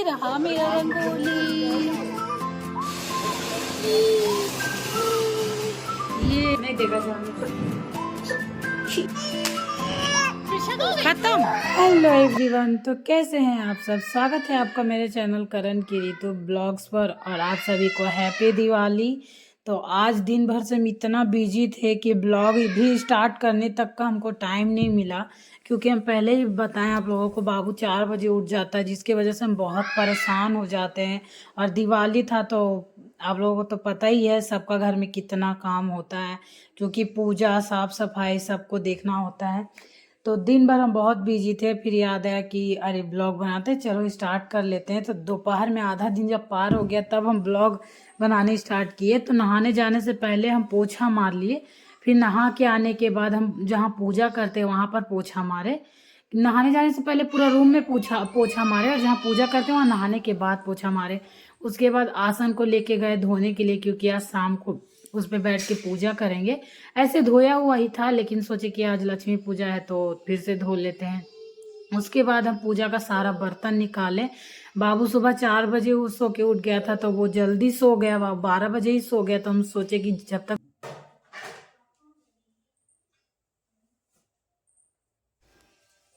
रहा मेरा रंगोली। ये नहीं देखा खत्म। हेलो एवरीवन, तो कैसे हैं आप सब। स्वागत है आपका मेरे चैनल करण की ऋतु ब्लॉग्स पर और आप सभी को हैप्पी दिवाली। तो आज दिन भर से हम इतना बिजी थे कि ब्लॉग भी स्टार्ट करने तक का हमको टाइम नहीं मिला, क्योंकि हम पहले ही बताएं आप लोगों को बाबू 4 बजे उठ जाता है, जिसकी वजह से हम बहुत परेशान हो जाते हैं। और दिवाली था तो आप लोगों को तो पता ही है सबका घर में कितना काम होता है, क्योंकि पूजा साफ सफाई सबको देखना होता है। तो दिन भर हम बहुत बिजी थे, फिर याद आया कि अरे ब्लॉग बनाते चलो स्टार्ट कर लेते हैं। तो दोपहर में आधा दिन जब पार हो गया तब हम ब्लॉग बनाने स्टार्ट किए। तो नहाने जाने से पहले हम पोछा मार लिए, फिर नहा के आने के बाद हम जहाँ पूजा करते हैं वहाँ पर पोछा मारे। नहाने जाने से पहले पूरा रूम में पोछा मारे, और जहाँ पूजा करते हैं वहाँ नहाने के बाद पोछा मारे। उसके बाद आसन को लेके गए धोने के लिए, क्योंकि आज शाम को उस पे बैठ के पूजा करेंगे। ऐसे धोया हुआ ही था, लेकिन सोचे कि आज लक्ष्मी पूजा है तो फिर से धो लेते हैं। उसके बाद हम पूजा का सारा बर्तन निकाले। बाबू सुबह 4 बजे वो सो के उठ गया था, तो वो जल्दी सो गया, 12 बजे ही सो गया। तो हम सोचे कि जब तक,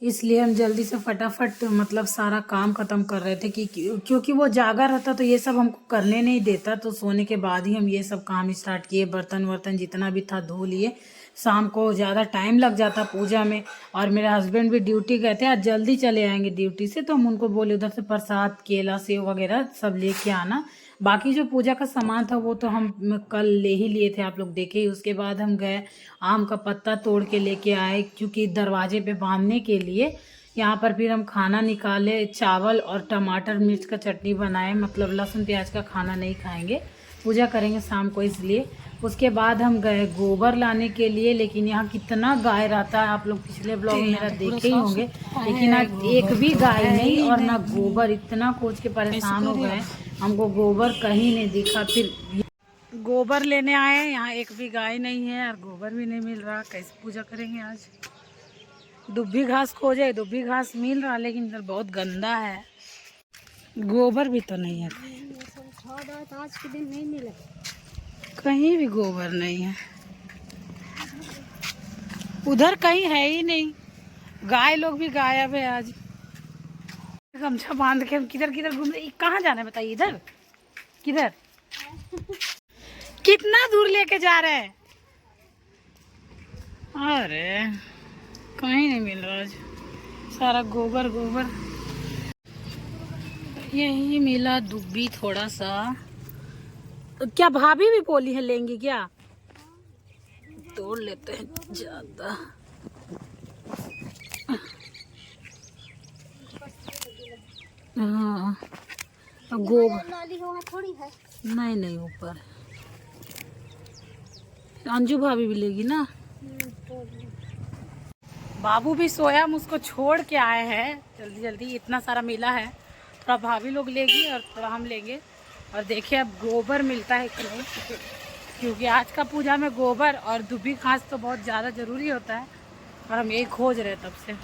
इसलिए हम जल्दी से फटाफट मतलब सारा काम खत्म कर रहे थे कि क्योंकि वो जागा रहता तो ये सब हमको करने नहीं देता। तो सोने के बाद ही हम ये सब काम स्टार्ट किए। बर्तन वर्तन जितना भी था धो लिए। शाम को ज़्यादा टाइम लग जाता पूजा में, और मेरे हस्बैंड भी ड्यूटी गए थे, आज जल्दी चले आएंगे ड्यूटी से। तो हम उनको बोले उधर से प्रसाद केला सेव वगैरह सब लेके आना। बाकी जो पूजा का सामान था वो तो हम कल ले ही लिए थे, आप लोग देखे ही। उसके बाद हम गए आम का पत्ता तोड़ के लेके आए, क्योंकि दरवाजे पे बांधने के लिए। यहाँ पर फिर हम खाना निकाले, चावल और टमाटर मिर्च का चटनी बनाए, मतलब लहसुन प्याज का खाना नहीं खाएंगे, पूजा करेंगे शाम को इसलिए। उसके बाद हम गए गोबर लाने के लिए, लेकिन यहाँ कितना गाय रहता है, आप लोग पिछले ब्लॉग में मेरा देखे ही होंगे। लेकिन आज एक भी गाय नहीं और ना गोबर, इतना खोज के परेशान हो गए, हमको गोबर कहीं नहीं दिखा। फिर गोबर लेने आए, यहाँ एक भी गाय नहीं है और गोबर भी नहीं मिल रहा। कैसे पूजा करेंगे आज। दुब्बी घास खोजे, दुब्बी घास मिल रहा, लेकिन इधर बहुत गंदा है। गोबर भी तो नहीं है, आज के दिन नहीं मिला, कहीं भी गोबर नहीं है। उधर कहीं है ही नहीं, गाय लोग भी गायब है आज। गमछा बांध के हम किधर किधर घूम रहे। कहाँ जाना है बताइए, इधर किधर कितना दूर लेके जा रहे हैं। अरे कहीं नहीं मिल रहा आज, सारा गोबर गोबर। यही मिला दुब्बी थोड़ा सा। क्या भाभी भी बोली है लेंगी क्या, तोड़ लेते हैं ज्यादा। हाँ गोबर थोड़ी है, नहीं नहीं ऊपर अंजू भाभी भी लेगी ना। बाबू भी सोया, हम उसको छोड़ के आए हैं जल्दी जल्दी। इतना सारा मिला है, थोड़ा भाभी लोग लेगी और थोड़ा हम लेंगे। और देखिए अब गोबर मिलता है कि नहीं, क्योंकि आज का पूजा में गोबर और दुबी घास तो बहुत ज़्यादा ज़रूरी होता है, और हम यही खोज रहे तब से।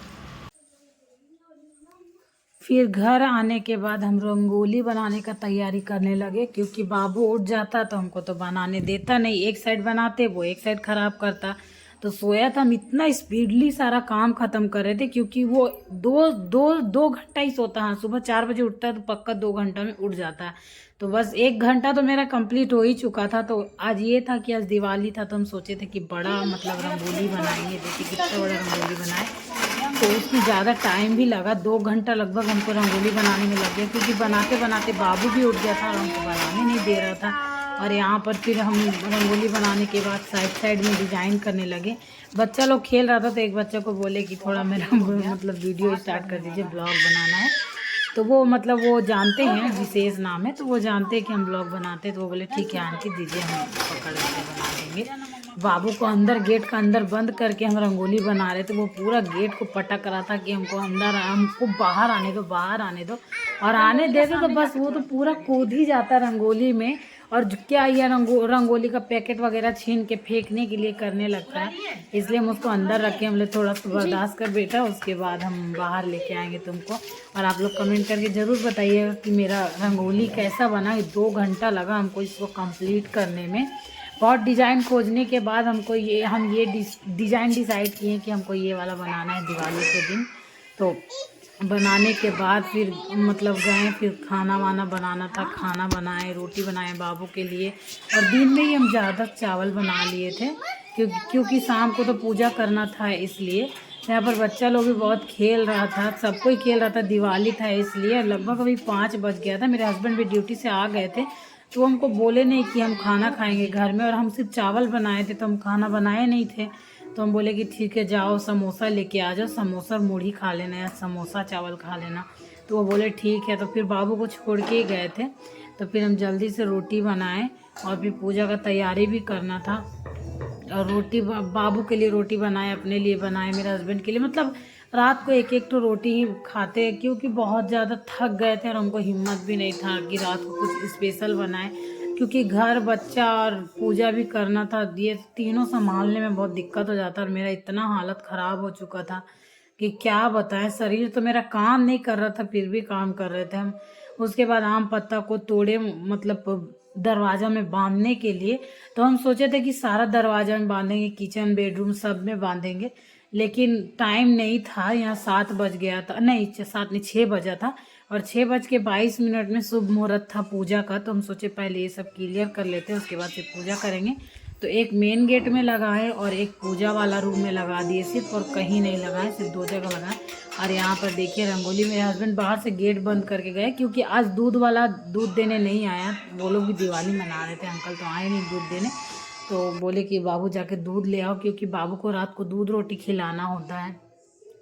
फिर घर आने के बाद हम रंगोली बनाने का तैयारी करने लगे, क्योंकि बाबू उठ जाता तो हमको तो बनाने देता नहीं, एक साइड बनाते वो एक साइड खराब करता। तो सोया था, हम इतना स्पीडली सारा काम खत्म कर रहे थे, क्योंकि वो दो घंटा ही सोता है। सुबह 4 बजे उठता है तो पक्का 2 घंटा में उठ जाता है। तो बस 1 घंटा तो मेरा कंप्लीट हो ही चुका था। तो आज ये था कि आज दिवाली था, तो हम सोचे थे कि बड़ा मतलब रंगोली बनाएंगे। देखिए कितना बड़ा रंगोली बनाए, तो उसमें ज़्यादा टाइम भी लगा, 2 घंटा लगभग हमको रंगोली बनाने में लग गया, क्योंकि बनाते बनाते बाबू भी उठ गया था और हमको बनाने नहीं दे रहा था। और यहाँ पर फिर हम रंगोली बनाने के बाद साइड साइड में डिजाइन करने लगे। बच्चा लोग खेल रहा था, तो एक बच्चे को बोले कि थोड़ा मेरा मतलब वीडियो स्टार्ट कर दीजिए, ब्लॉग बनाना है। तो वो मतलब वो जानते हैं, विशेष नाम है, तो वो जानते हैं कि हम ब्लॉग बनाते हैं। तो वो बोले ठीक है आंटी दीजिए, हम पकड़ के बना देंगे। बाबू को अंदर गेट का अंदर बंद करके हम रंगोली बना रहे थे। वो पूरा गेट को पटक रहा था कि हमको अंदर, हमको बाहर आने दो, बाहर आने दो। और आने दे दो तो बस वो तो पूरा कूद ही जाता रंगोली में। और क्या ये रंगोली का पैकेट वगैरह छीन के फेंकने के लिए करने लगता है, इसलिए हम उसको अंदर रखे। हम लोग थोड़ा सा बर्दाश्त कर बेटा, उसके बाद हम बाहर लेके आएंगे तुमको। और आप लोग कमेंट करके ज़रूर बताइएगा कि मेरा रंगोली कैसा बना। 2 घंटा लगा हमको इसको कंप्लीट करने में। बहुत डिज़ाइन खोजने के बाद हमको ये डिज़ाइन डिसाइड किए कि हमको ये वाला बनाना है दिवाली के दिन। तो बनाने के बाद फिर मतलब गए, फिर खाना वाना बनाना था, खाना बनाए, रोटी बनाए बाबू के लिए। और दिन में ही हम ज़्यादा चावल बना लिए थे क्योंकि शाम को तो पूजा करना था, इसलिए। यहाँ पर बच्चा लोग भी बहुत खेल रहा था, सब कोई खेल रहा था, दिवाली था इसलिए। लगभग अभी 5 बज गया था। मेरे हस्बैंड भी ड्यूटी से आ गए थे, तो हमको बोले नहीं कि हम खाना खाएंगे घर में, और हम सिर्फ चावल बनाए थे, तो हम खाना बनाए नहीं थे। तो हम बोले कि ठीक है जाओ समोसा लेके आ जाओ, समोसा मुढ़ी खा लेना या समोसा चावल खा लेना। तो वो बोले ठीक है। तो फिर बाबू को छोड़ के गए थे, तो फिर हम जल्दी से रोटी बनाए और फिर पूजा का तैयारी भी करना था। और रोटी बाबू के लिए रोटी बनाए, अपने लिए बनाए, मेरे हस्बैंड के लिए। मतलब रात को एक एक तो रोटी ही खाते, क्योंकि बहुत ज़्यादा थक गए थे और हमको हिम्मत भी नहीं था कि रात को कुछ स्पेशल बनाए, क्योंकि घर बच्चा और पूजा भी करना था। ये तीनों संभालने में बहुत दिक्कत हो जाता। और मेरा इतना हालत ख़राब हो चुका था कि क्या बताएं। शरीर तो मेरा काम नहीं कर रहा था, फिर भी काम कर रहे थे हम। उसके बाद आम पत्ता को तोड़े, मतलब दरवाज़ा में बांधने के लिए। तो हम सोचे थे कि सारा दरवाज़ा में बांधेंगे, किचन बेडरूम सब में बांधेंगे, लेकिन टाइम नहीं था। यहाँ 7 बज गया था, नहीं 7 नहीं 6 बजा था। और 6:22 में शुभ मुहूर्त था पूजा का। तो हम सोचे पहले ये सब क्लियर कर लेते हैं, उसके बाद फिर पूजा करेंगे। तो एक मेन गेट में लगाए और एक पूजा वाला रूम में लगा दिए सिर्फ, और कहीं नहीं लगाए, सिर्फ 2 जगह लगाए। और यहाँ पर देखिए रंगोली, मेरे हस्बैंड बाहर से गेट बंद करके गए, क्योंकि आज दूध वाला दूध देने नहीं आया। वो लोग भी दिवाली मना रहे थे, अंकल तो आए नहीं दूध देने। तो बोले कि बाबू जाके दूध ले आओ, क्योंकि बाबू को रात को दूध रोटी खिलाना होता है।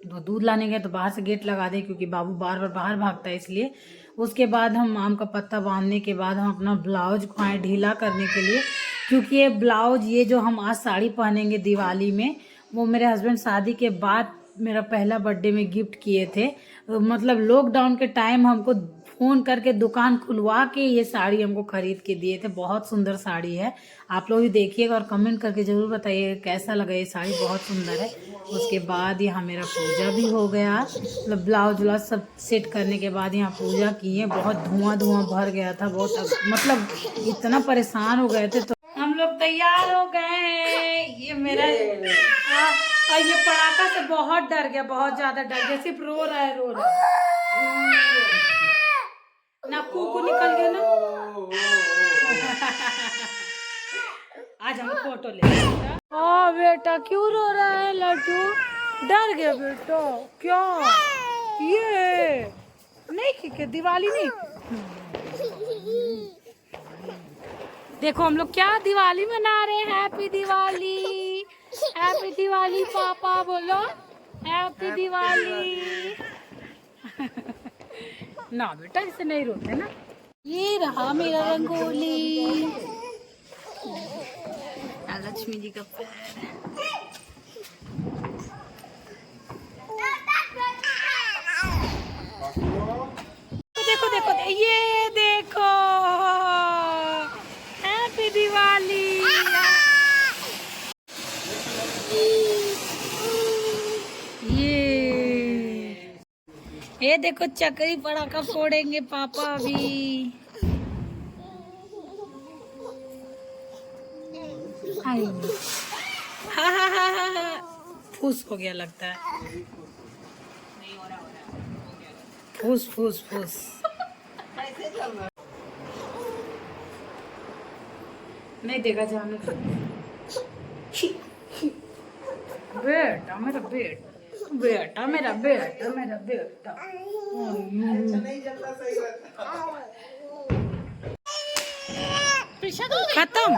तो दूध लाने गए तो बाहर से गेट लगा दे, क्योंकि बाबू बार बार बाहर भागता है, इसलिए। उसके बाद हम आम का पत्ता बांधने के बाद हम अपना ब्लाउज को आए ढीला करने के लिए, क्योंकि ये ब्लाउज, ये जो हम आज साड़ी पहनेंगे दिवाली में, वो मेरे हस्बैंड शादी के बाद मेरा पहला बर्थडे में गिफ्ट किए थे। मतलब लॉकडाउन के टाइम हमको फ़ोन करके दुकान खुलवा के ये साड़ी हमको ख़रीद के दिए थे। बहुत सुंदर साड़ी है, आप लोग भी देखिएगा और कमेंट करके ज़रूर बताइएगा कैसा लगा। ये साड़ी बहुत सुंदर है। उसके बाद यहाँ मेरा पूजा भी हो गया, मतलब ब्लाउज व्लाउज सब सेट करने के बाद यहाँ पूजा किए। बहुत धुआं भर गया था, बहुत मतलब इतना परेशान हो गए थे। तो हम लोग तैयार हो गए। ये मेरा और ये पटाखा से बहुत डर गया, बहुत ज़्यादा डर गया, सिर्फ रो रहा है ना, कूकू निकल गया ना। आज हम फोटो ले। हाँ बेटा क्यों रो रहा है लड्डू? डर गया बेटा? क्या ये नहीं कि दिवाली नहीं? देखो हम लोग क्या दिवाली मना रहे हैं। हैप्पी दिवाली, हैप्पी दिवाली पापा बोलो, हैप्पी दिवाली। ना बेटा इसे नहीं रोते ना। ये रहा मेरा रंगोली, लक्ष्मी जी का पैर। देखो देखो ये देखो, हैप्पी दिवाली। ये देखो चकरी पटाखा फोड़ेंगे पापा अभी। फूस हो गया लगता है, फूस फूस फूस। नहीं देखा जाने। बेटा मेरा बेटा, बेटा मेरा बेटा, मेरा बेटा। खत्म।